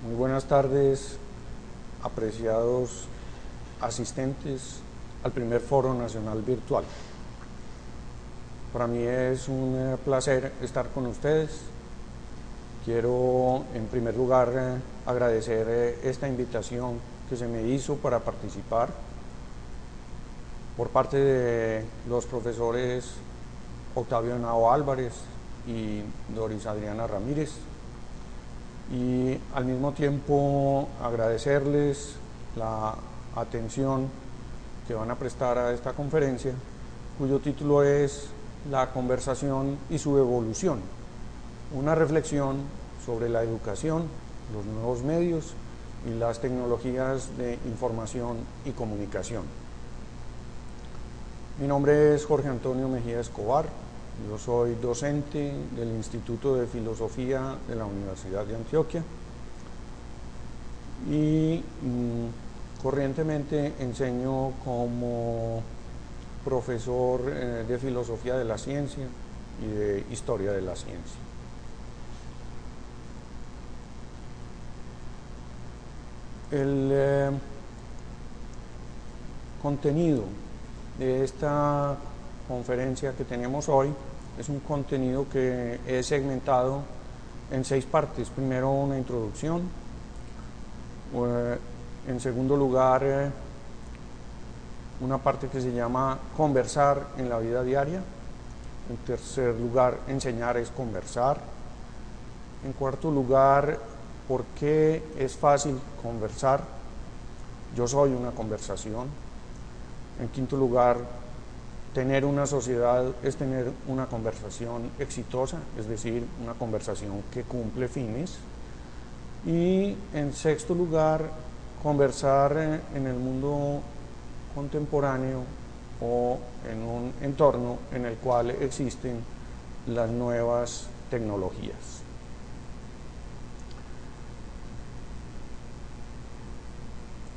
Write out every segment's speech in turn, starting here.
Muy buenas tardes, apreciados asistentes al primer Foro Nacional Virtual. Para mí es un placer estar con ustedes. Quiero en primer lugar agradecer esta invitación que se me hizo para participar por parte de los profesores Octavio Henao Álvarez y Doris Adriana Ramírez, y al mismo tiempo agradecerles la atención que van a prestar a esta conferencia, cuyo título es La conversación y su evolución, una reflexión sobre la educación, los nuevos medios y las tecnologías de información y comunicación. Mi nombre es Jorge Antonio Mejía Escobar. Yo soy docente del Instituto de Filosofía de la Universidad de Antioquia y corrientemente enseño como profesor de Filosofía de la Ciencia y de Historia de la Ciencia. El contenido de esta conferencia que tenemos hoy es un contenido que he segmentado en 6 partes. Primero, una introducción. En segundo lugar, una parte que se llama conversar en la vida diaria. En tercer lugar, enseñar es conversar. En cuarto lugar, ¿por qué es fácil conversar? Yo soy una conversación. En quinto lugar, tener una sociedad es tener una conversación exitosa, es decir, una conversación que cumple fines. Y en sexto lugar, conversar en el mundo contemporáneo o en un entorno en el cual existen las nuevas tecnologías.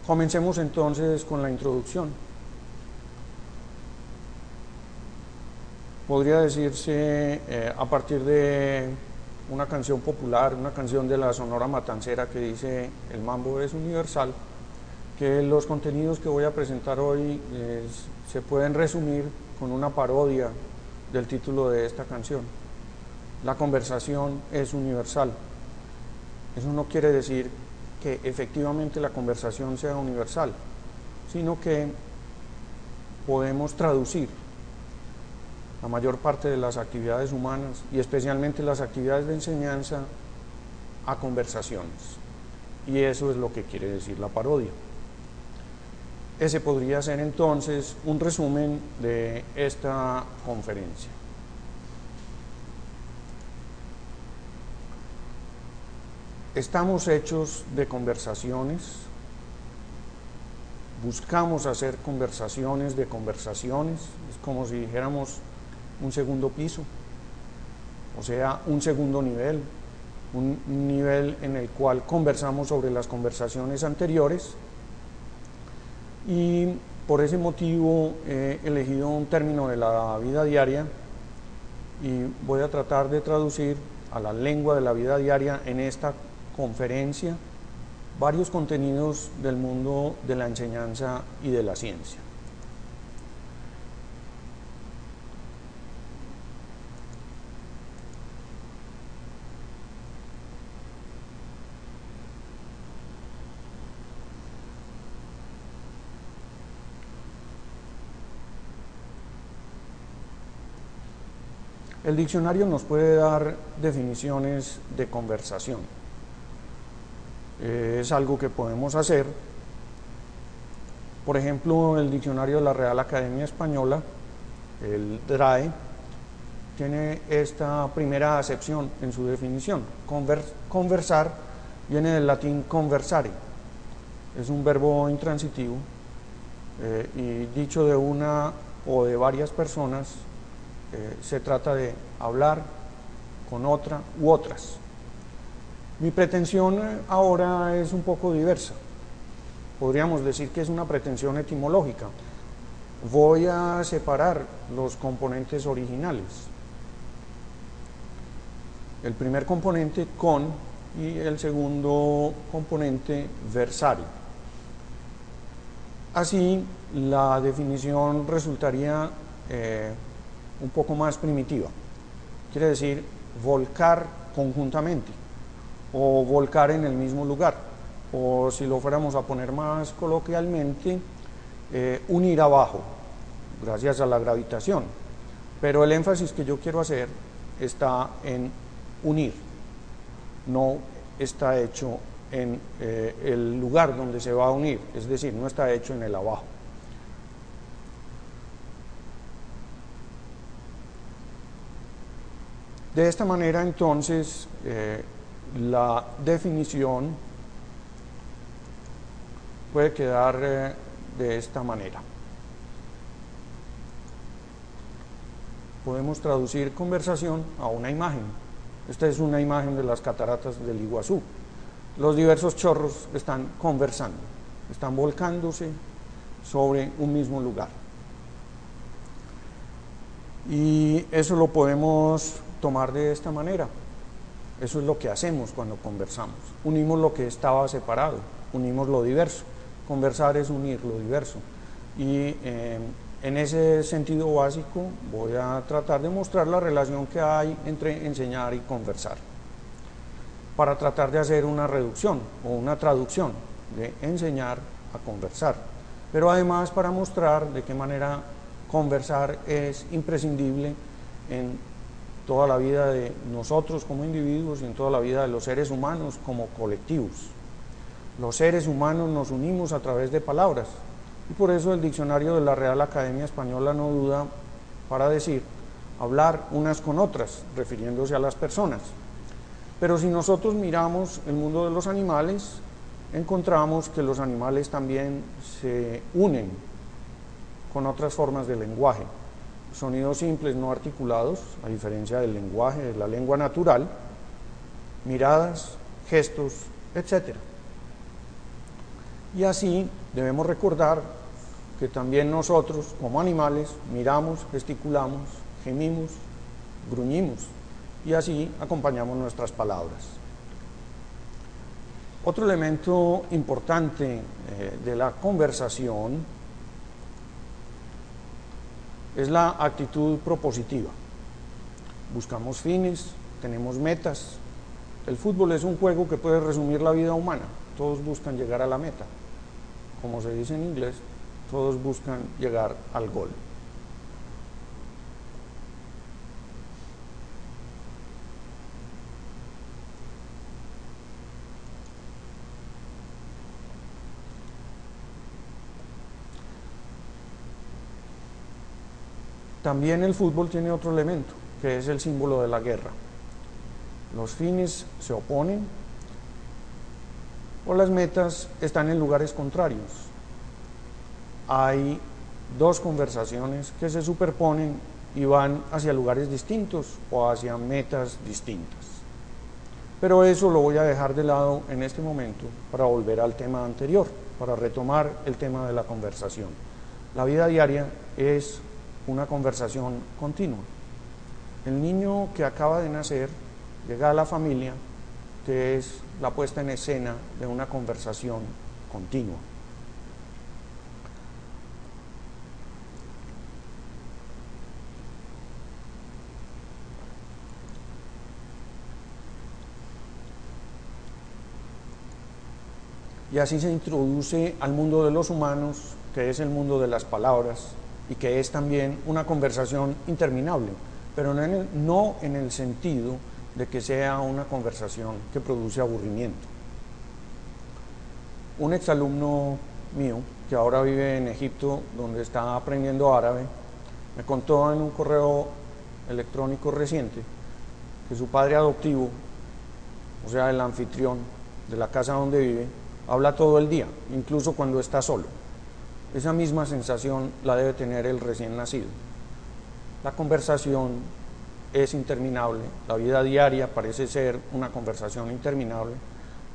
Comencemos entonces con la introducción. Podría decirse, a partir de una canción popular, una canción de la Sonora Matancera que dice "el mambo es universal", que los contenidos que voy a presentar hoy se pueden resumir con una parodia del título de esta canción. La conversación es universal. Eso no quiere decir que efectivamente la conversación sea universal, sino que podemos traducir la mayor parte de las actividades humanas y especialmente las actividades de enseñanza a conversaciones. Y eso es lo que quiere decir la parodia. Ese podría ser entonces un resumen de esta conferencia. Estamos hechos de conversaciones, buscamos hacer conversaciones de conversaciones, es como si dijéramos un segundo piso, o sea, un segundo nivel, un nivel en el cual conversamos sobre las conversaciones anteriores, y por ese motivo he elegido un término de la vida diaria y voy a tratar de traducir a la lengua de la vida diaria en esta conferencia varios contenidos del mundo de la enseñanza y de la ciencia. El diccionario nos puede dar definiciones de conversación. Es algo que podemos hacer. Por ejemplo, el diccionario de la Real Academia Española, el DRAE, tiene esta primera acepción en su definición. Conversar viene del latín conversare. Es un verbo intransitivo y dicho de una o de varias personas, se trata de hablar con otra u otras. Mi pretensión ahora es un poco diversa. Podríamos decir que es una pretensión etimológica. Voy a separar los componentes originales. El primer componente, con, y el segundo componente versare. Así, la definición resultaría un poco más primitiva. Quiere decir volcar conjuntamente o volcar en el mismo lugar, o si lo fuéramos a poner más coloquialmente, unir abajo, gracias a la gravitación. Pero el énfasis que yo quiero hacer está en unir, no está hecho en el lugar donde se va a unir, es decir, no está hecho en el abajo. De esta manera, entonces, la definición puede quedar de esta manera. Podemos traducir conversación a una imagen. Esta es una imagen de las cataratas del Iguazú. Los diversos chorros están conversando, están volcándose sobre un mismo lugar. Y eso lo podemos tomar de esta manera. Eso es lo que hacemos cuando conversamos. Unimos lo que estaba separado, unimos lo diverso. Conversar es unir lo diverso. Y en ese sentido básico voy a tratar de mostrar la relación que hay entre enseñar y conversar, para tratar de hacer una reducción o una traducción de enseñar a conversar, pero además para mostrar de qué manera conversar es imprescindible en toda la vida de nosotros como individuos y en toda la vida de los seres humanos como colectivos. Los seres humanos nos unimos a través de palabras, y por eso el diccionario de la Real Academia Española no duda para decir hablar unas con otras, refiriéndose a las personas. Pero si nosotros miramos el mundo de los animales, encontramos que los animales también se unen con otras formas de lenguaje. Sonidos simples no articulados, a diferencia del lenguaje de la lengua natural, miradas, gestos, etc. Y así debemos recordar que también nosotros, como animales, miramos, gesticulamos, gemimos, gruñimos, y así acompañamos nuestras palabras. Otro elemento importante de la conversación es la actitud propositiva. Buscamos fines, tenemos metas. El fútbol es un juego que puede resumir la vida humana. Todos buscan llegar a la meta. Como se dice en inglés, todos buscan llegar al gol. También el fútbol tiene otro elemento, que es el símbolo de la guerra. Los fines se oponen o las metas están en lugares contrarios. Hay dos conversaciones que se superponen y van hacia lugares distintos o hacia metas distintas. Pero eso lo voy a dejar de lado en este momento para volver al tema anterior, para retomar el tema de la conversación. La vida diaria es una conversación continua. El niño que acaba de nacer llega a la familia, que es la puesta en escena de una conversación continua. Y así se introduce al mundo de los humanos, que es el mundo de las palabras, y que es también una conversación interminable, pero no en el sentido de que sea una conversación que produce aburrimiento. Un exalumno mío, que ahora vive en Egipto, donde está aprendiendo árabe, me contó en un correo electrónico reciente que su padre adoptivo, o sea, el anfitrión de la casa donde vive, habla todo el día, incluso cuando está solo. Esa misma sensación la debe tener el recién nacido. La conversación es interminable, la vida diaria parece ser una conversación interminable,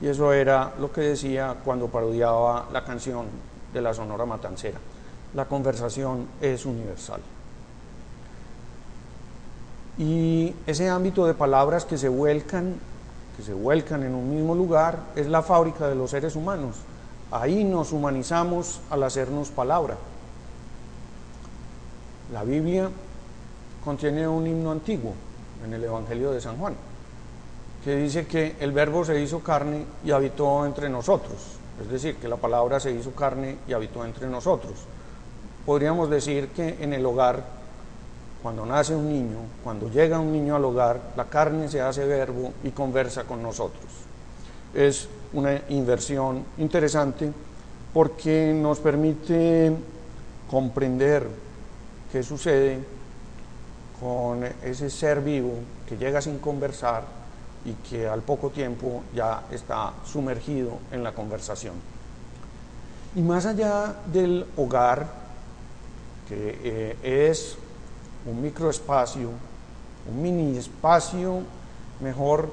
y eso era lo que decía cuando parodiaba la canción de la Sonora Matancera. La conversación es universal. Y ese ámbito de palabras que se vuelcan, que se vuelcan en un mismo lugar, es la fábrica de los seres humanos. Ahí nos humanizamos al hacernos palabra. La Biblia contiene un himno antiguo en el Evangelio de San Juan, que dice que el Verbo se hizo carne y habitó entre nosotros, es decir, que la palabra se hizo carne y habitó entre nosotros. Podríamos decir que en el hogar, cuando nace un niño, cuando llega un niño al hogar, la carne se hace verbo y conversa con nosotros. Es una inversión interesante porque nos permite comprender qué sucede con ese ser vivo que llega sin conversar y que al poco tiempo ya está sumergido en la conversación. Y más allá del hogar, que es un microespacio, un mini espacio, mejor,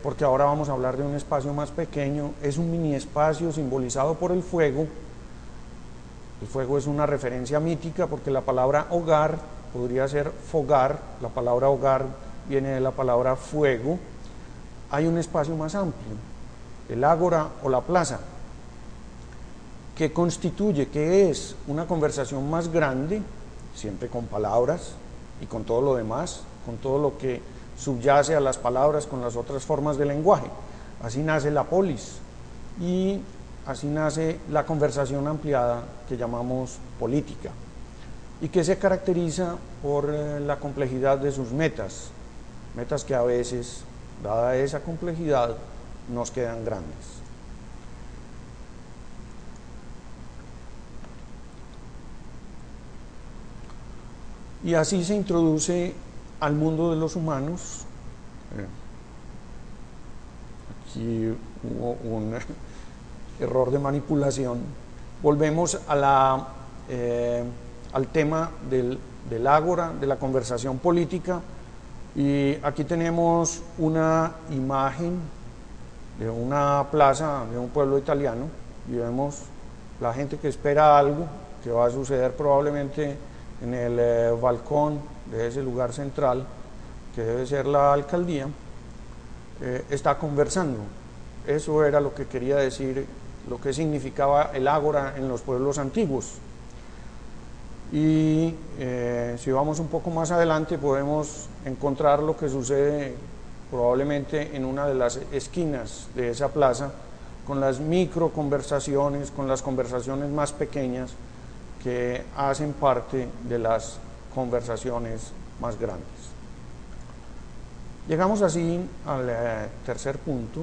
porque ahora vamos a hablar de un espacio más pequeño, es un mini espacio simbolizado por el fuego. El fuego es una referencia mítica porque la palabra hogar podría ser fogar, la palabra hogar viene de la palabra fuego. Hay un espacio más amplio, el ágora o la plaza, que constituye, que es una conversación más grande, siempre con palabras y con todo lo demás, con todo lo que subyace a las palabras, con las otras formas de lenguaje. Así nace la polis y así nace la conversación ampliada que llamamos política y que se caracteriza por la complejidad de sus metas que a veces, dada esa complejidad, nos quedan grandes. Y así se introduce al mundo de los humanos. Aquí hubo un error de manipulación. Volvemos a al tema del ágora, de la conversación política, y aquí tenemos una imagen de una plaza de un pueblo italiano y vemos la gente que espera algo que va a suceder probablemente en el balcón de ese lugar central, que debe ser la alcaldía. Está conversando. Eso era lo que quería decir, lo que significaba el ágora en los pueblos antiguos. Y si vamos un poco más adelante podemos encontrar lo que sucede probablemente en una de las esquinas de esa plaza, con las micro conversaciones, con las conversaciones más pequeñas que hacen parte de las conversaciones más grandes. Llegamos así al tercer punto,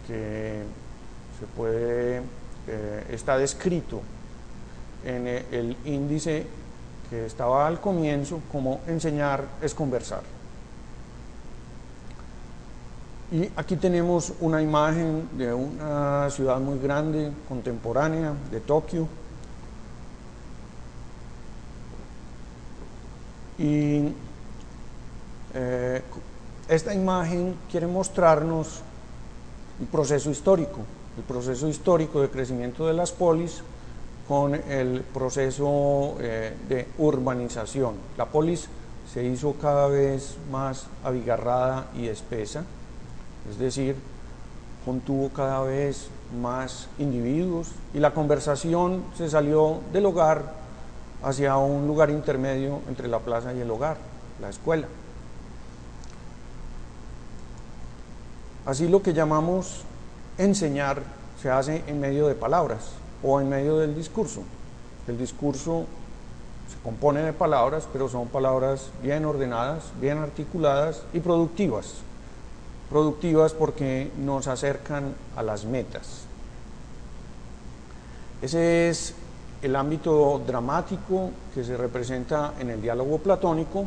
que está descrito en el índice que estaba al comienzo, como enseñar es conversar. Y aquí tenemos una imagen de una ciudad muy grande, contemporánea, de Tokio. Y esta imagen quiere mostrarnos el proceso histórico de crecimiento de las polis con el proceso de urbanización. La polis se hizo cada vez más abigarrada y espesa, es decir, contuvo cada vez más individuos y la conversación se salió del hogar hacia un lugar intermedio entre la plaza y el hogar, la escuela. Así lo que llamamos enseñar se hace en medio de palabras o en medio del discurso. El discurso se compone de palabras, pero son palabras bien ordenadas, bien articuladas y productivas. Productivas porque nos acercan a las metas. Ese es el ámbito dramático que se representa en el diálogo platónico,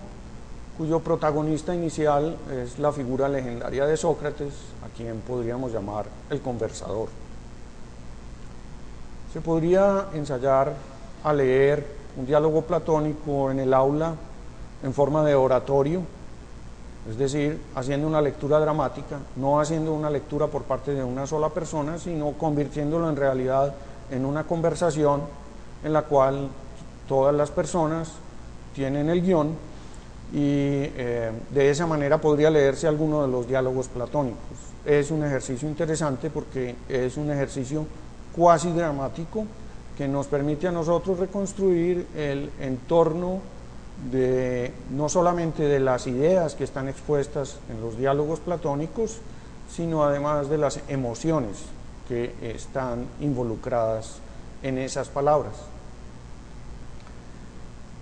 cuyo protagonista inicial es la figura legendaria de Sócrates, a quien podríamos llamar el conversador. Se podría ensayar a leer un diálogo platónico en el aula en forma de oratorio, es decir, haciendo una lectura dramática, no haciendo una lectura por parte de una sola persona, sino convirtiéndolo en realidad en una conversación en la cual todas las personas tienen el guión y de esa manera podría leerse alguno de los diálogos platónicos. Es un ejercicio interesante porque es un ejercicio cuasi dramático que nos permite a nosotros reconstruir el entorno de no solamente de las ideas que están expuestas en los diálogos platónicos, sino además de las emociones que están involucradas en esas palabras.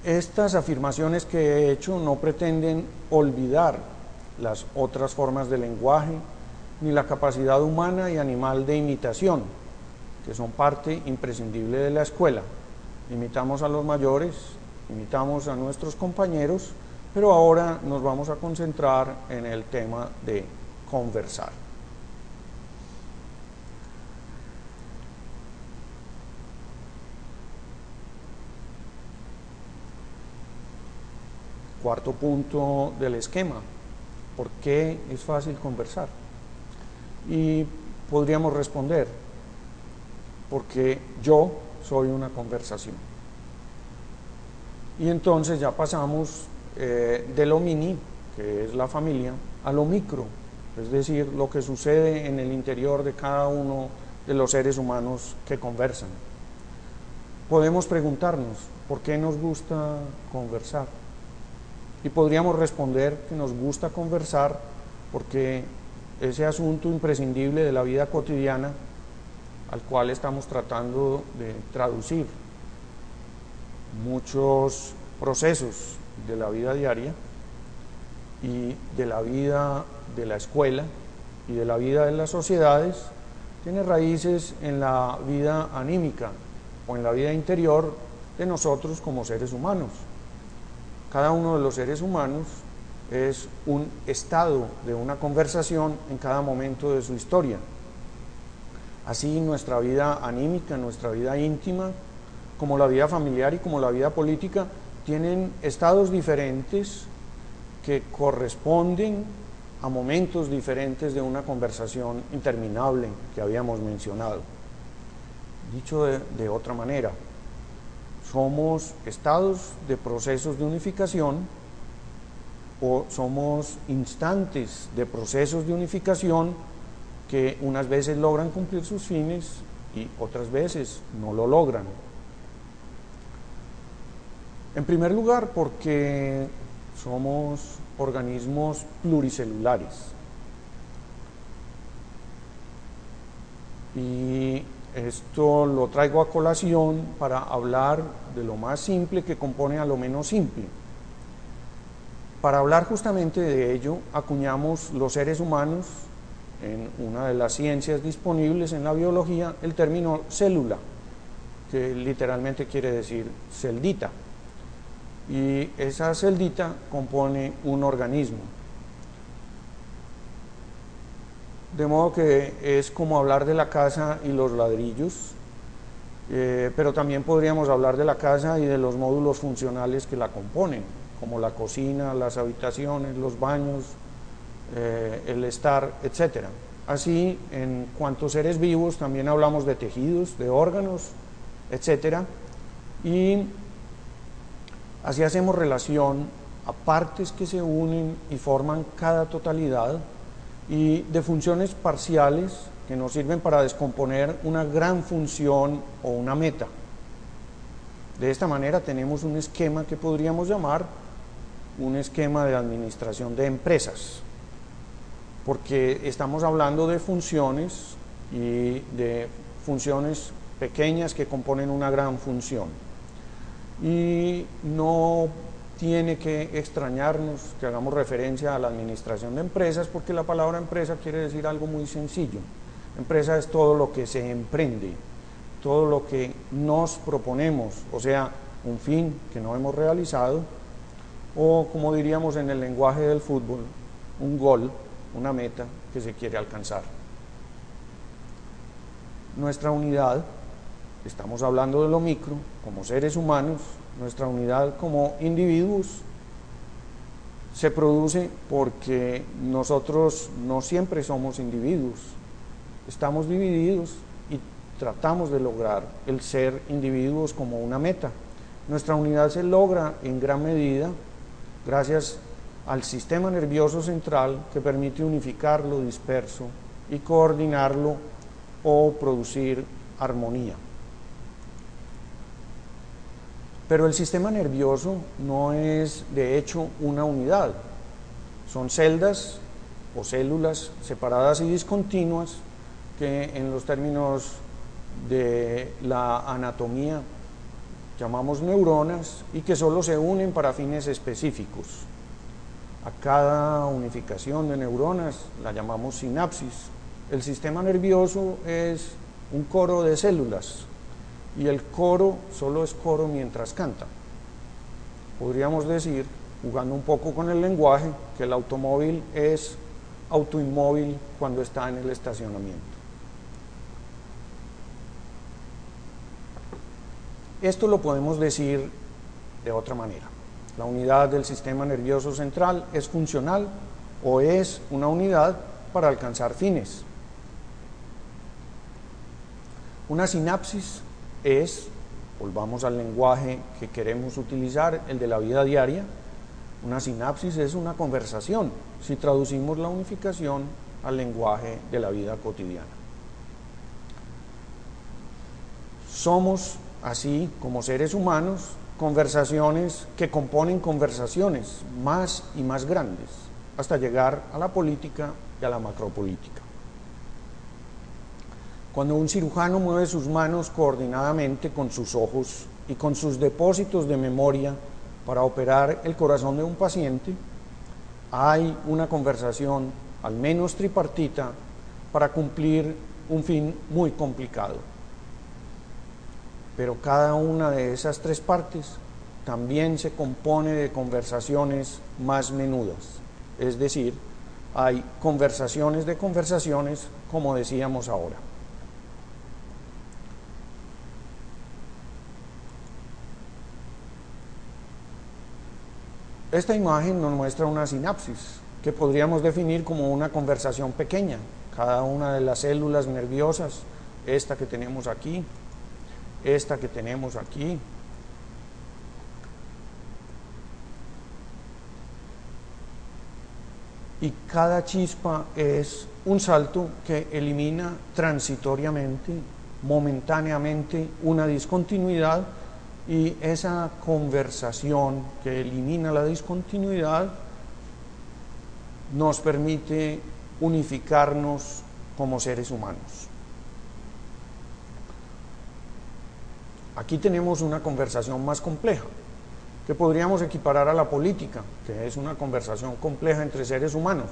Estas afirmaciones que he hecho no pretenden olvidar las otras formas de lenguaje, ni la capacidad humana y animal de imitación, que son parte imprescindible de la escuela. Imitamos a los mayores, imitamos a nuestros compañeros, pero ahora nos vamos a concentrar en el tema de conversar. Cuarto punto del esquema: ¿por qué es fácil conversar? Y podríamos responder: porque yo soy una conversación. Y entonces ya pasamos de lo mini, que es la familia, a lo micro, es decir, lo que sucede en el interior de cada uno de los seres humanos que conversan. Podemos preguntarnos: ¿por qué nos gusta conversar? Y podríamos responder que nos gusta conversar porque ese asunto imprescindible de la vida cotidiana al cual estamos tratando de traducir muchos procesos de la vida diaria y de la vida de la escuela y de la vida de las sociedades, tiene raíces en la vida anímica o en la vida interior de nosotros como seres humanos. Cada uno de los seres humanos es un estado de una conversación en cada momento de su historia. Así nuestra vida anímica, nuestra vida íntima, como la vida familiar y como la vida política, tienen estados diferentes que corresponden a momentos diferentes de una conversación interminable que habíamos mencionado. Dicho de otra manera, somos estados de procesos de unificación o somos instantes de procesos de unificación que unas veces logran cumplir sus fines y otras veces no lo logran. En primer lugar, porque somos organismos pluricelulares. Y esto lo traigo a colación para hablar de lo más simple que compone a lo menos simple. Para hablar justamente de ello, acuñamos los seres humanos, en una de las ciencias disponibles en la biología, el término célula, que literalmente quiere decir celdita. Y esa celdita compone un organismo. De modo que es como hablar de la casa y los ladrillos, pero también podríamos hablar de la casa y de los módulos funcionales que la componen, como la cocina, las habitaciones, los baños, el estar, etc. Así, en cuanto a seres vivos, también hablamos de tejidos, de órganos, etc. Y así hacemos relación a partes que se unen y forman cada totalidad, y de funciones parciales que nos sirven para descomponer una gran función o una meta. De esta manera tenemos un esquema que podríamos llamar un esquema de administración de empresas, porque estamos hablando de funciones y de funciones pequeñas que componen una gran función. Y no tiene que extrañarnos que hagamos referencia a la administración de empresas, porque la palabra empresa quiere decir algo muy sencillo. Empresa es todo lo que se emprende, todo lo que nos proponemos, o sea, un fin que no hemos realizado, o como diríamos en el lenguaje del fútbol, un gol, una meta que se quiere alcanzar. Nuestra unidad, estamos hablando de lo micro, como seres humanos, nuestra unidad como individuos se produce porque nosotros no siempre somos individuos, estamos divididos y tratamos de lograr el ser individuos como una meta. Nuestra unidad se logra en gran medida gracias al sistema nervioso central que permite unificar lo disperso y coordinarlo o producir armonía. Pero el sistema nervioso no es de hecho una unidad, son celdas o células separadas y discontinuas que en los términos de la anatomía llamamos neuronas y que solo se unen para fines específicos. A cada unificación de neuronas la llamamos sinapsis. El sistema nervioso es un coro de células y el coro solo es coro mientras canta. Podríamos decir, jugando un poco con el lenguaje, que el automóvil es autoinmóvil cuando está en el estacionamiento. Esto lo podemos decir de otra manera. La unidad del sistema nervioso central es funcional o es una unidad para alcanzar fines. Una sinapsis es, volvamos al lenguaje que queremos utilizar, el de la vida diaria, una sinapsis es una conversación, si traducimos la unificación al lenguaje de la vida cotidiana. Somos, así como seres humanos, conversaciones que componen conversaciones más y más grandes, hasta llegar a la política y a la macropolítica. Cuando un cirujano mueve sus manos coordinadamente con sus ojos y con sus depósitos de memoria para operar el corazón de un paciente, hay una conversación, al menos tripartita, para cumplir un fin muy complicado. Pero cada una de esas tres partes también se compone de conversaciones más menudas, es decir, hay conversaciones de conversaciones, como decíamos ahora. Esta imagen nos muestra una sinapsis, que podríamos definir como una conversación pequeña. Cada una de las células nerviosas, esta que tenemos aquí, esta que tenemos aquí, y cada chispa es un salto que elimina transitoriamente, momentáneamente, una discontinuidad, y esa conversación que elimina la discontinuidad nos permite unificarnos como seres humanos. Aquí tenemos una conversación más compleja, que podríamos equiparar a la política, que es una conversación compleja entre seres humanos,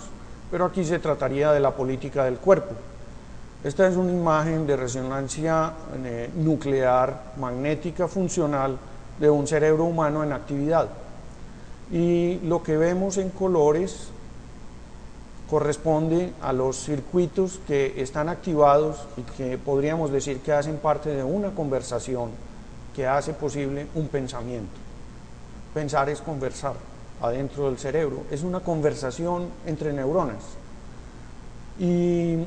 pero aquí se trataría de la política del cuerpo. Esta es una imagen de resonancia nuclear magnética funcional de un cerebro humano en actividad. Y lo que vemos en colores corresponde a los circuitos que están activados y que podríamos decir que hacen parte de una conversación que hace posible un pensamiento. Pensar es conversar adentro del cerebro, es una conversación entre neuronas. Y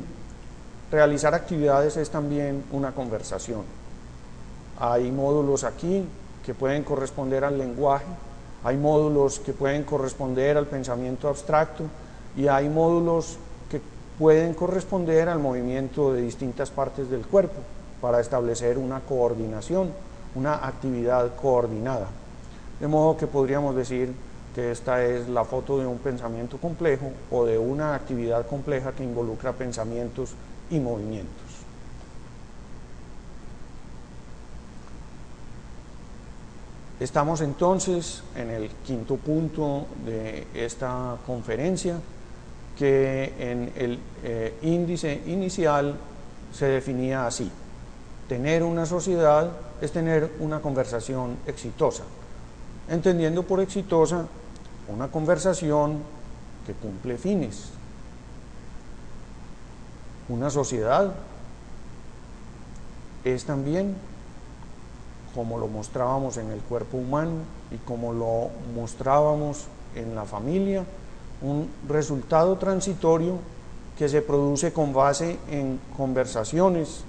realizar actividades es también una conversación. Hay módulos aquí que pueden corresponder al lenguaje, hay módulos que pueden corresponder al pensamiento abstracto y hay módulos que pueden corresponder al movimiento de distintas partes del cuerpo para establecer una coordinación, una actividad coordinada. De modo que podríamos decir que esta es la foto de un pensamiento complejo o de una actividad compleja que involucra pensamientos y movimientos. Estamos entonces en el quinto punto de esta conferencia, que en el índice inicial se definía así: tener una sociedad es tener una conversación exitosa, entendiendo por exitosa una conversación que cumple fines. Una sociedad es también, como lo mostrábamos en el cuerpo humano y como lo mostrábamos en la familia, un resultado transitorio que se produce con base en conversaciones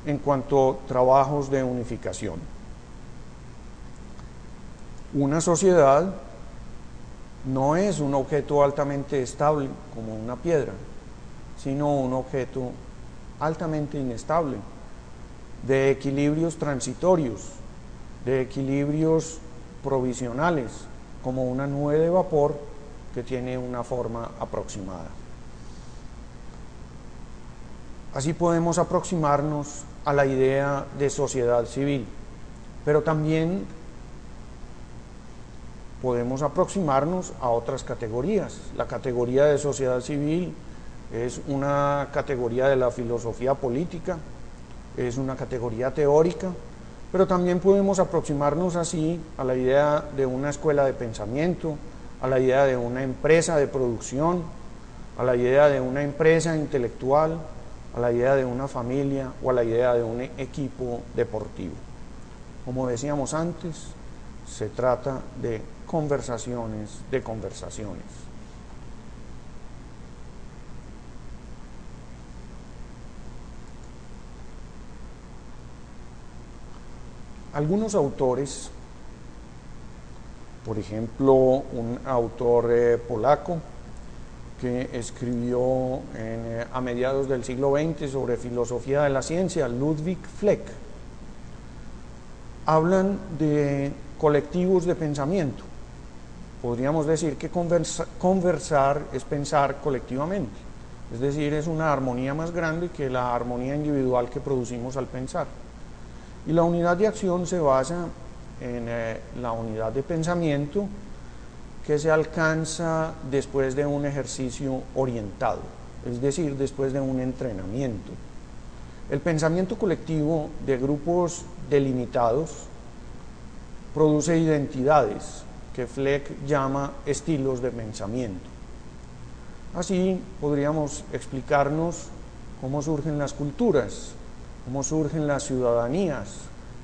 en cuanto a trabajos de unificación. Una sociedad no es un objeto altamente estable como una piedra, sino un objeto altamente inestable, de equilibrios transitorios, de equilibrios provisionales, como una nube de vapor que tiene una forma aproximada. Así podemos aproximarnos a la idea de sociedad civil, pero también podemos aproximarnos a otras categorías. La categoría de sociedad civil es una categoría de la filosofía política, es una categoría teórica, pero también podemos aproximarnos así a la idea de una escuela de pensamiento, a la idea de una empresa de producción, a la idea de una empresa intelectual, a la idea de una familia o a la idea de un equipo deportivo. Como decíamos antes, se trata de conversaciones de conversaciones. Algunos autores, por ejemplo, un autor polaco que escribió a mediados del siglo XX sobre filosofía de la ciencia, Ludwig Fleck, hablan de colectivos de pensamiento. Podríamos decir que conversar es pensar colectivamente, es decir, es una armonía más grande que la armonía individual que producimos al pensar. Y la unidad de acción se basa en la unidad de pensamiento que se alcanza después de un ejercicio orientado, es decir, después de un entrenamiento. El pensamiento colectivo de grupos delimitados produce identidades que Fleck llama estilos de pensamiento. Así podríamos explicarnos cómo surgen las culturas, cómo surgen las ciudadanías,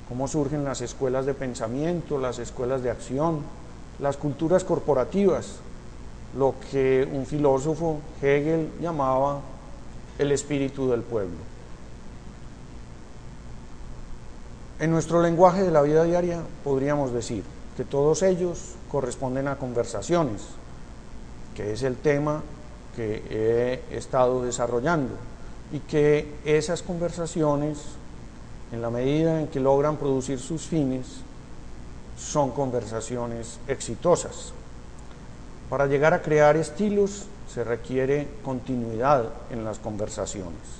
cómo surgen las escuelas de pensamiento, las escuelas de acción, las culturas corporativas, lo que un filósofo, Hegel, llamaba el espíritu del pueblo. En nuestro lenguaje de la vida diaria podríamos decir que todos ellos corresponden a conversaciones, que es el tema que he estado desarrollando, y que esas conversaciones, en la medida en que logran producir sus fines, son conversaciones exitosas. Para llegar a crear estilos se requiere continuidad en las conversaciones.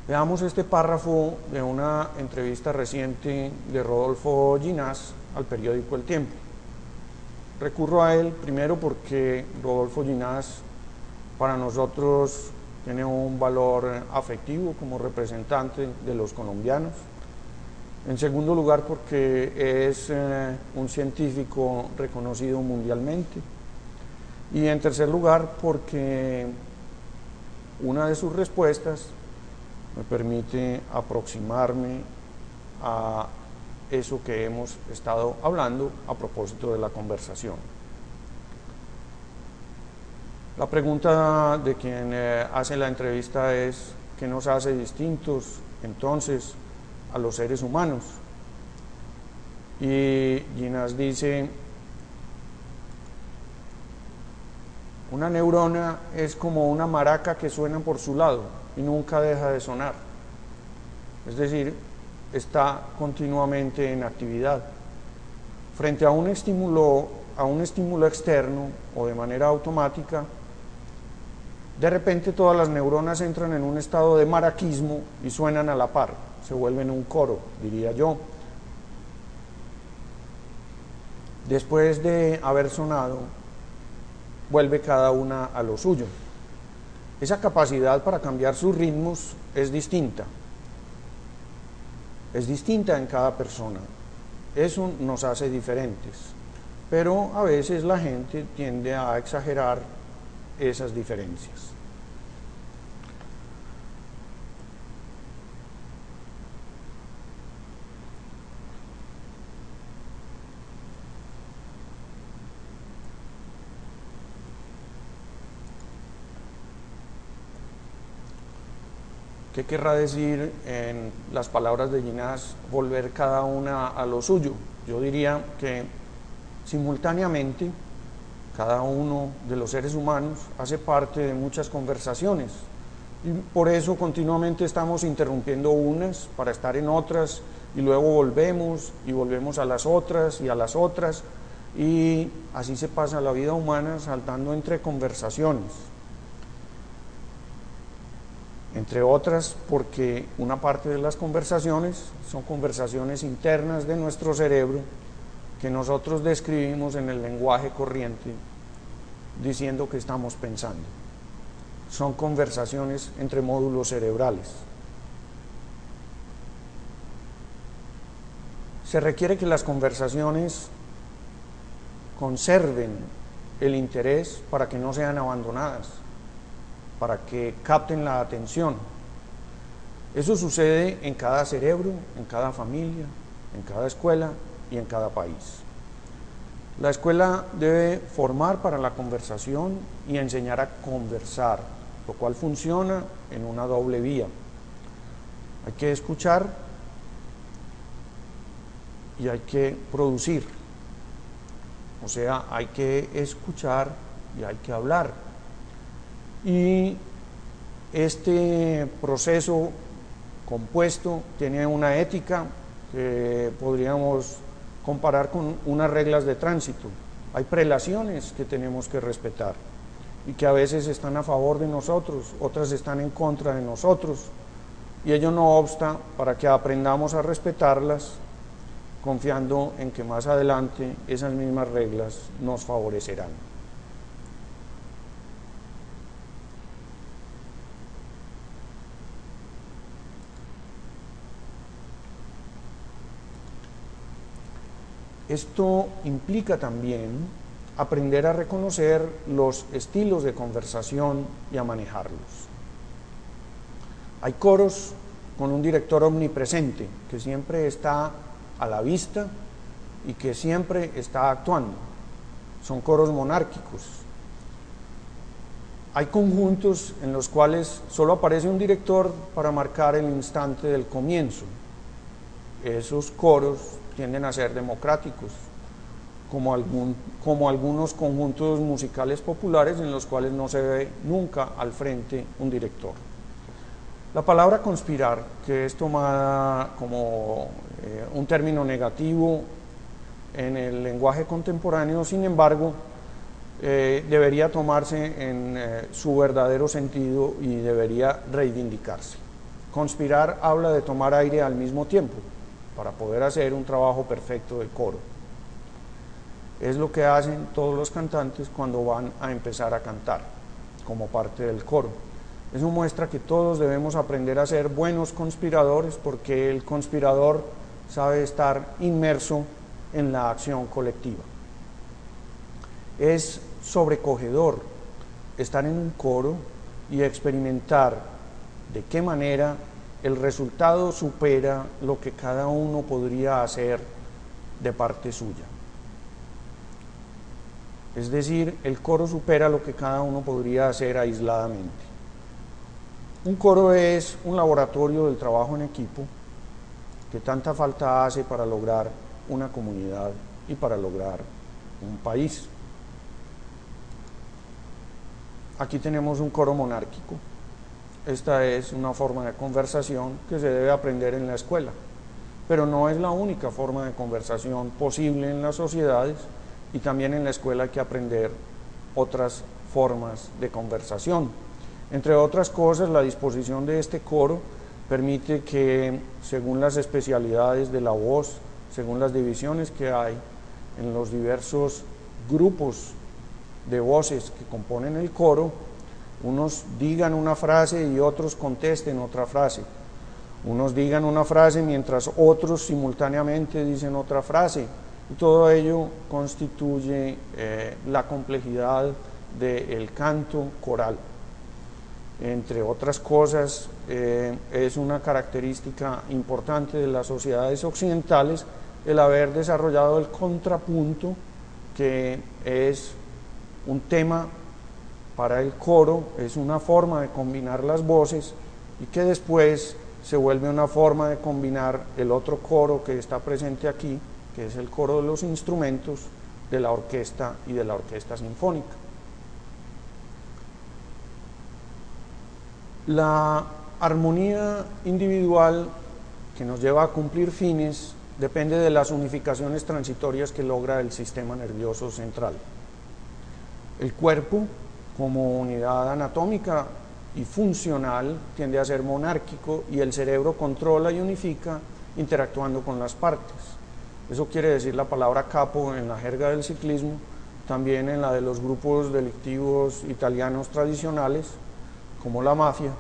Veamos este párrafo de una entrevista reciente de Rodolfo Ginás al periódico El Tiempo. Recurro a él primero porque Rodolfo Ginás para nosotros tiene un valor afectivo como representante de los colombianos. En segundo lugar porque es un científico reconocido mundialmente. Y en tercer lugar porque una de sus respuestas me permite aproximarme a eso que hemos estado hablando a propósito de la conversación. La pregunta de quien hace la entrevista es: ¿qué nos hace distintos entonces a los seres humanos? Y Ginás dice: una neurona es como una maraca que suena por su lado y nunca deja de sonar. Es decir, está continuamente en actividad. Frente a un estímulo externo o de manera automática, de repente todas las neuronas entran en un estado de maraquismo y suenan a la par, se vuelven un coro, diría yo. Después de haber sonado, vuelve cada una a lo suyo. Esa capacidad para cambiar sus ritmos es distinta en cada persona. Eso nos hace diferentes, pero a veces la gente tiende a exagerar esas diferencias. ¿Qué querrá decir en las palabras de Ginás volver cada una a lo suyo? Yo diría que simultáneamente cada uno de los seres humanos hace parte de muchas conversaciones y por eso continuamente estamos interrumpiendo unas para estar en otras y luego volvemos y volvemos a las otras y a las otras y así se pasa la vida humana saltando entre conversaciones. Entre otras porque una parte de las conversaciones son conversaciones internas de nuestro cerebro que nosotros describimos en el lenguaje corriente diciendo que estamos pensando. Son conversaciones entre módulos cerebrales. Se requiere que las conversaciones conserven el interés para que no sean abandonadas, para que capten la atención. Eso sucede en cada cerebro, en cada familia, en cada escuela y en cada país. La escuela debe formar para la conversación y enseñar a conversar, lo cual funciona en una doble vía. Hay que escuchar y hay que producir. O sea, hay que escuchar y hay que hablar. Y este proceso compuesto tiene una ética que podríamos comparar con unas reglas de tránsito. Hay prelaciones que tenemos que respetar y que a veces están a favor de nosotros, otras están en contra de nosotros, y ello no obsta para que aprendamos a respetarlas, confiando en que más adelante esas mismas reglas nos favorecerán. Esto implica también aprender a reconocer los estilos de conversación y a manejarlos. Hay coros con un director omnipresente que siempre está a la vista y que siempre está actuando. Son coros monárquicos. Hay conjuntos en los cuales solo aparece un director para marcar el instante del comienzo. Esos coros tienden a ser democráticos, como algunos conjuntos musicales populares en los cuales no se ve nunca al frente un director. La palabra conspirar, que es tomada como un término negativo en el lenguaje contemporáneo, sin embargo, debería tomarse en su verdadero sentido y debería reivindicarse. Conspirar habla de tomar aire al mismo tiempo para poder hacer un trabajo perfecto del coro. Es lo que hacen todos los cantantes cuando van a empezar a cantar como parte del coro. Eso muestra que todos debemos aprender a ser buenos conspiradores, porque el conspirador sabe estar inmerso en la acción colectiva. Es sobrecogedor estar en un coro y experimentar de qué manera el resultado supera lo que cada uno podría hacer de parte suya. Es decir, el coro supera lo que cada uno podría hacer aisladamente. Un coro es un laboratorio del trabajo en equipo que tanta falta hace para lograr una comunidad y para lograr un país. Aquí tenemos un coro monárquico. Esta es una forma de conversación que se debe aprender en la escuela, pero no es la única forma de conversación posible en las sociedades, y también en la escuela hay que aprender otras formas de conversación. Entre otras cosas, la disposición de este coro permite que, según las especialidades de la voz, según las divisiones que hay en los diversos grupos de voces que componen el coro, unos digan una frase y otros contesten otra frase. Unos digan una frase mientras otros simultáneamente dicen otra frase. Y todo ello constituye la complejidad del canto coral. Entre otras cosas, es una característica importante de las sociedades occidentales el haber desarrollado el contrapunto, que es un tema para el coro, es una forma de combinar las voces y que después se vuelve una forma de combinar el otro coro que está presente aquí, que es el coro de los instrumentos de la orquesta y de la orquesta sinfónica. La armonía individual que nos lleva a cumplir fines depende de las unificaciones transitorias que logra el sistema nervioso central. El cuerpo, como unidad anatómica y funcional, tiende a ser monárquico y el cerebro controla y unifica interactuando con las partes. Eso quiere decir la palabra capo en la jerga del ciclismo, también en la de los grupos delictivos italianos tradicionales, como la mafia,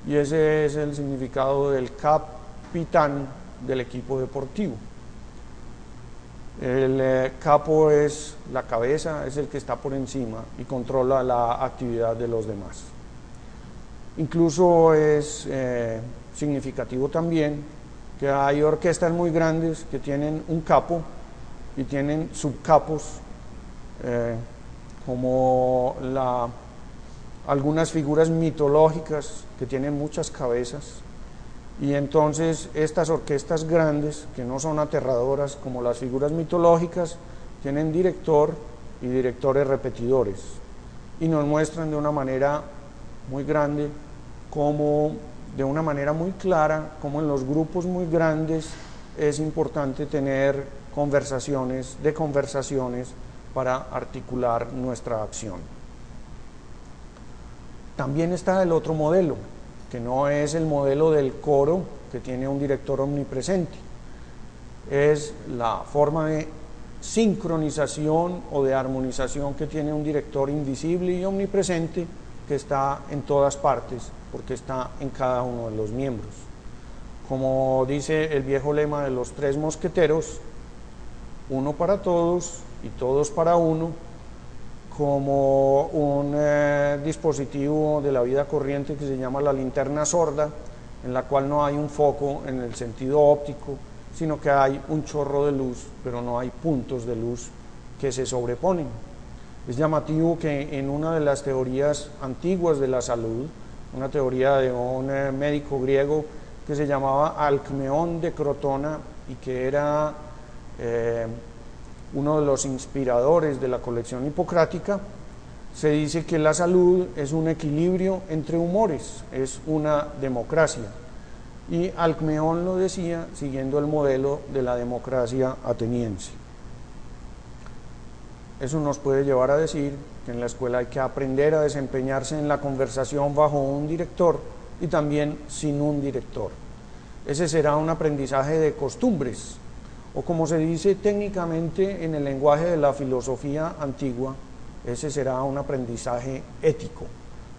y ese es el significado del capitán del equipo deportivo. El capo es la cabeza, es el que está por encima y controla la actividad de los demás. Incluso es significativo también que hay orquestas muy grandes que tienen un capo y tienen subcapos, como algunas figuras mitológicas que tienen muchas cabezas, y entonces estas orquestas grandes, que no son aterradoras como las figuras mitológicas, tienen director y directores repetidores, y nos muestran de una manera muy grande, de una manera muy clara, como en los grupos muy grandes es importante tener conversaciones para articular nuestra acción. También está el otro modelo, que no es el modelo del coro, que tiene un director omnipresente. Es la forma de sincronización o de armonización que tiene un director invisible y omnipresente, que está en todas partes, porque está en cada uno de los miembros. Como dice el viejo lema de los 3 mosqueteros, uno para todos y todos para uno, como un dispositivo de la vida corriente que se llama la linterna sorda, en la cual no hay un foco en el sentido óptico, sino que hay un chorro de luz, pero no hay puntos de luz que se sobreponen. Es llamativo que en una de las teorías antiguas de la salud, una teoría de un médico griego que se llamaba Alcmeón de Crotona y que era uno de los inspiradores de la colección hipocrática, se dice que la salud es un equilibrio entre humores, es una democracia. Y Alcmeón lo decía siguiendo el modelo de la democracia ateniense. Eso nos puede llevar a decir que en la escuela hay que aprender a desempeñarse en la conversación bajo un director y también sin un director. Ese será un aprendizaje de costumbres, o como se dice técnicamente en el lenguaje de la filosofía antigua, ese será un aprendizaje ético.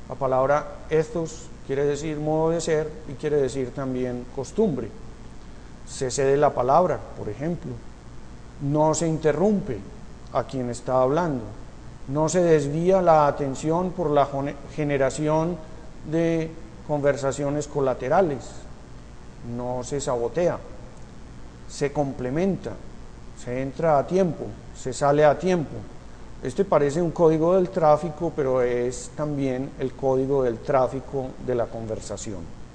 La palabra ethos quiere decir modo de ser y quiere decir también costumbre. Se cede la palabra, por ejemplo, no se interrumpe a quien está hablando, no se desvía la atención por la generación de conversaciones colaterales, no se sabotea, se complementa, se entra a tiempo, se sale a tiempo. Este parece un código del tráfico, pero es también el código del tráfico de la conversación.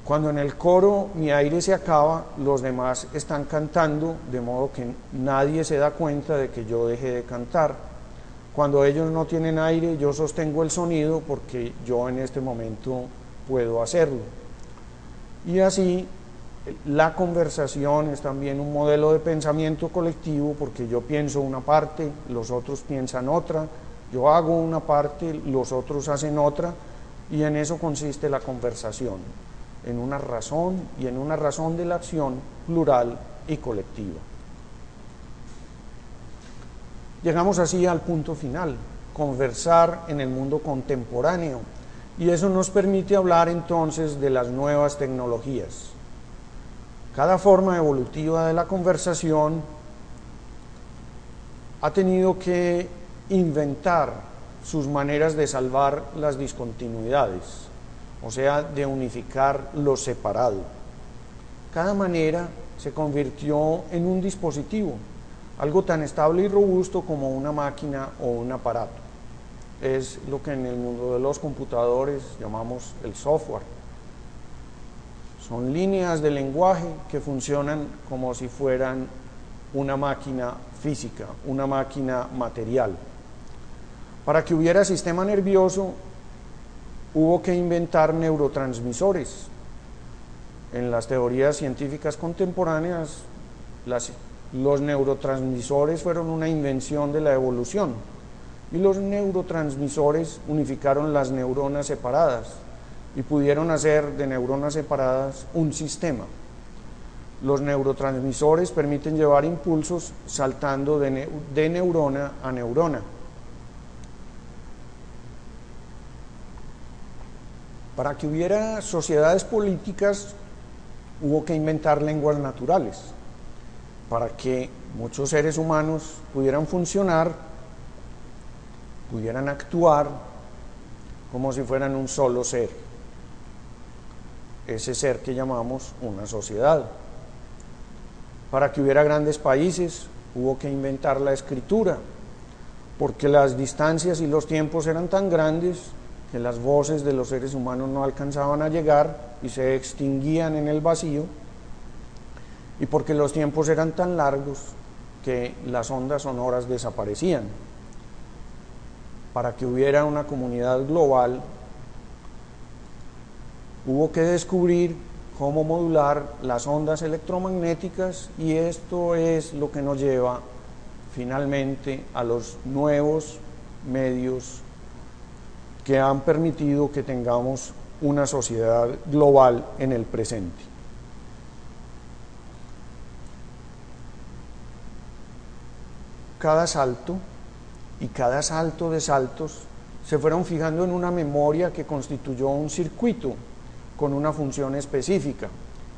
Cuando en el coro mi aire se acaba, los demás están cantando, de modo que nadie se da cuenta de que yo dejé de cantar. Cuando ellos no tienen aire, yo sostengo el sonido porque yo en este momento puedo hacerlo. Y así, la conversación es también un modelo de pensamiento colectivo, porque yo pienso una parte, los otros piensan otra, yo hago una parte, los otros hacen otra, y en eso consiste la conversación, en una razón y en una razón de la acción plural y colectiva. Llegamos así al punto final, conversar en el mundo contemporáneo, y eso nos permite hablar entonces de las nuevas tecnologías. Cada forma evolutiva de la conversación ha tenido que inventar sus maneras de salvar las discontinuidades, o sea, de unificar lo separado. Cada manera se convirtió en un dispositivo, algo tan estable y robusto como una máquina o un aparato. es lo que en el mundo de los computadores llamamos el software. Son líneas de lenguaje que funcionan como si fueran una máquina física, una máquina material. Para que hubiera sistema nervioso, hubo que inventar neurotransmisores. En las teorías científicas contemporáneas, los neurotransmisores fueron una invención de la evolución, y los neurotransmisores unificaron las neuronas separadas y pudieron hacer de neuronas separadas un sistema. Los neurotransmisores permiten llevar impulsos saltando de neurona a neurona. Para que hubiera sociedades políticas, hubo que inventar lenguas naturales. Para que muchos seres humanos pudieran funcionar, pudieran actuar como si fueran un solo ser. Ese ser que llamamos una sociedad. Para que hubiera grandes países, hubo que inventar la escritura, porque las distancias y los tiempos eran tan grandes que las voces de los seres humanos no alcanzaban a llegar y se extinguían en el vacío, y porque los tiempos eran tan largos que las ondas sonoras desaparecían. Para que hubiera una comunidad global, hubo que descubrir cómo modular las ondas electromagnéticas, y esto es lo que nos lleva finalmente a los nuevos medios que han permitido que tengamos una sociedad global en el presente. Cada salto y cada salto de saltos se fueron fijando en una memoria que constituyó un circuito con una función específica,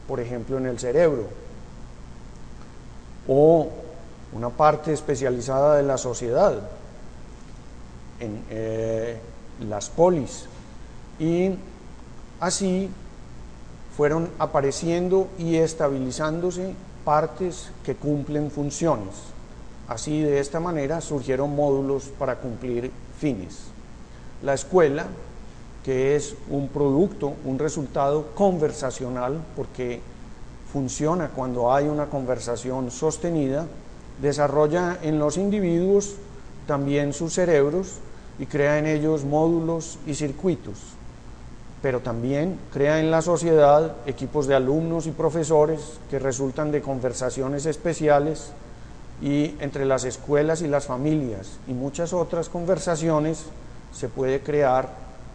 por ejemplo en el cerebro, o una parte especializada de la sociedad, en las polis, y así fueron apareciendo y estabilizándose partes que cumplen funciones. Así, de esta manera, surgieron módulos para cumplir fines. La escuela, que es un producto, un resultado conversacional, porque funciona cuando hay una conversación sostenida, desarrolla en los individuos también sus cerebros y crea en ellos módulos y circuitos, pero también crea en la sociedad equipos de alumnos y profesores que resultan de conversaciones especiales, y entre las escuelas y las familias y muchas otras conversaciones se puede crear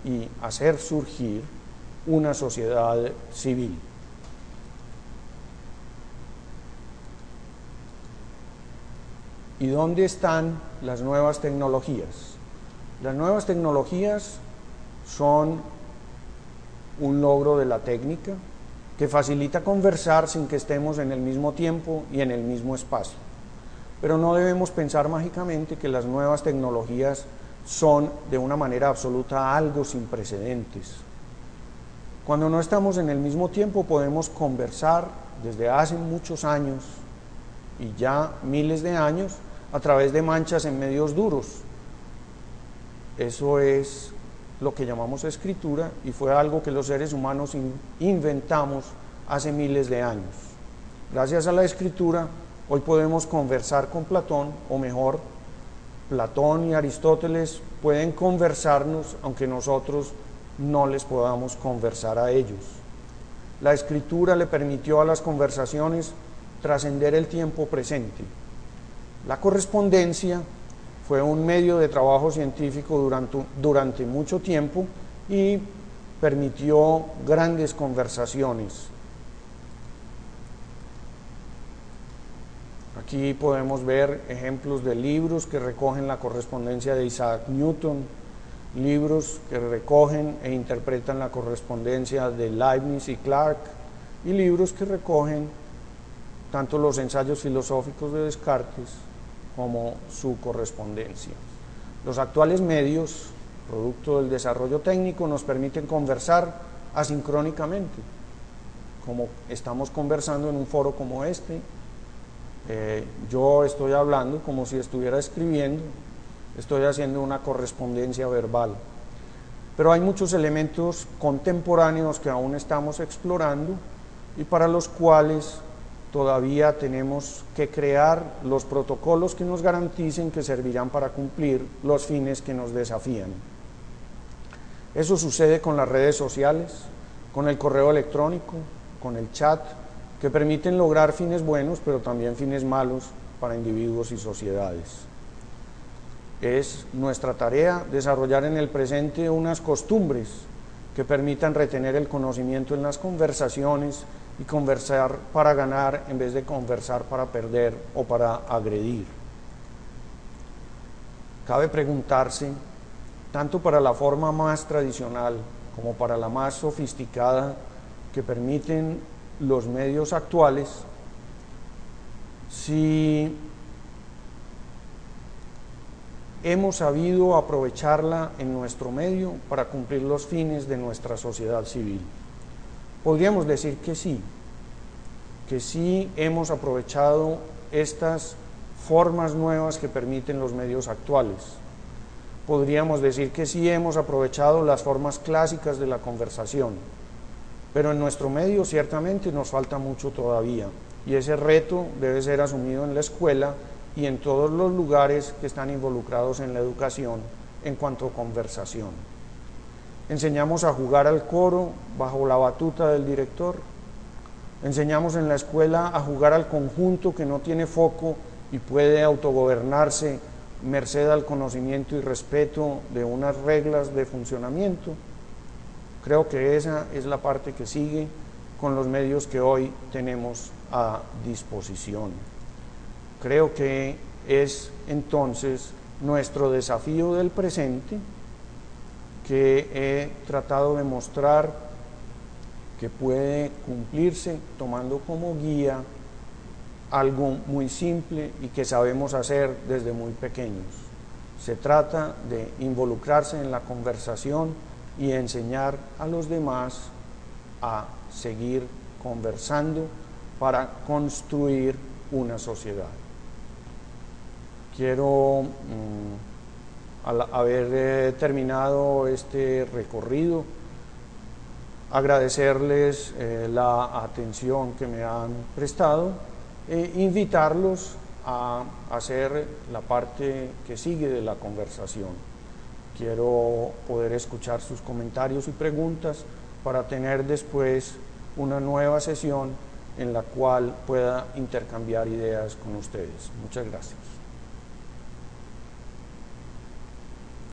y hacer surgir una sociedad civil. ¿Y dónde están las nuevas tecnologías? Las nuevas tecnologías son un logro de la técnica que facilita conversar sin que estemos en el mismo tiempo y en el mismo espacio. Pero no debemos pensar mágicamente que las nuevas tecnologías son de una manera absoluta algo sin precedentes. Cuando no estamos en el mismo tiempo podemos conversar desde hace muchos años y ya miles de años a través de manchas en medios duros. Eso es lo que llamamos escritura, y fue algo que los seres humanos inventamos hace miles de años. Gracias a la escritura hoy podemos conversar con Platón, o mejor, Platón y Aristóteles pueden conversarnos aunque nosotros no les podamos conversar a ellos. La escritura le permitió a las conversaciones trascender el tiempo presente. La correspondencia fue un medio de trabajo científico durante mucho tiempo y permitió grandes conversaciones. Aquí podemos ver ejemplos de libros que recogen la correspondencia de Isaac Newton, libros que recogen e interpretan la correspondencia de Leibniz y Clarke, y libros que recogen tanto los ensayos filosóficos de Descartes como su correspondencia. Los actuales medios, producto del desarrollo técnico, nos permiten conversar asincrónicamente, como estamos conversando en un foro como este. Yo estoy hablando como si estuviera escribiendo, estoy haciendo una correspondencia verbal. Pero hay muchos elementos contemporáneos que aún estamos explorando y para los cuales todavía tenemos que crear los protocolos que nos garanticen que servirán para cumplir los fines que nos desafían. Eso sucede con las redes sociales, con el correo electrónico, con el chat, que permiten lograr fines buenos, pero también fines malos para individuos y sociedades. Es nuestra tarea desarrollar en el presente unas costumbres que permitan retener el conocimiento en las conversaciones y conversar para ganar en vez de conversar para perder o para agredir. Cabe preguntarse, tanto para la forma más tradicional como para la más sofisticada que permiten los medios actuales, si hemos sabido aprovecharla en nuestro medio para cumplir los fines de nuestra sociedad civil. Podríamos decir que sí hemos aprovechado estas formas nuevas que permiten los medios actuales. Podríamos decir que sí hemos aprovechado las formas clásicas de la conversación, pero en nuestro medio ciertamente nos falta mucho todavía, y ese reto debe ser asumido en la escuela y en todos los lugares que están involucrados en la educación en cuanto a conversación. Enseñamos a jugar al coro bajo la batuta del director. Enseñamos en la escuela a jugar al conjunto que no tiene foco y puede autogobernarse merced al conocimiento y respeto de unas reglas de funcionamiento. Creo que esa es la parte que sigue con los medios que hoy tenemos a disposición. Creo que es entonces nuestro desafío del presente, que he tratado de mostrar que puede cumplirse tomando como guía algo muy simple y que sabemos hacer desde muy pequeños. Se trata de involucrarse en la conversación y enseñar a los demás a seguir conversando para construir una sociedad. Quiero, al haber terminado este recorrido, agradecerles la atención que me han prestado e invitarlos a hacer la parte que sigue de la conversación. Quiero poder escuchar sus comentarios y preguntas para tener después una nueva sesión en la cual pueda intercambiar ideas con ustedes. Muchas gracias.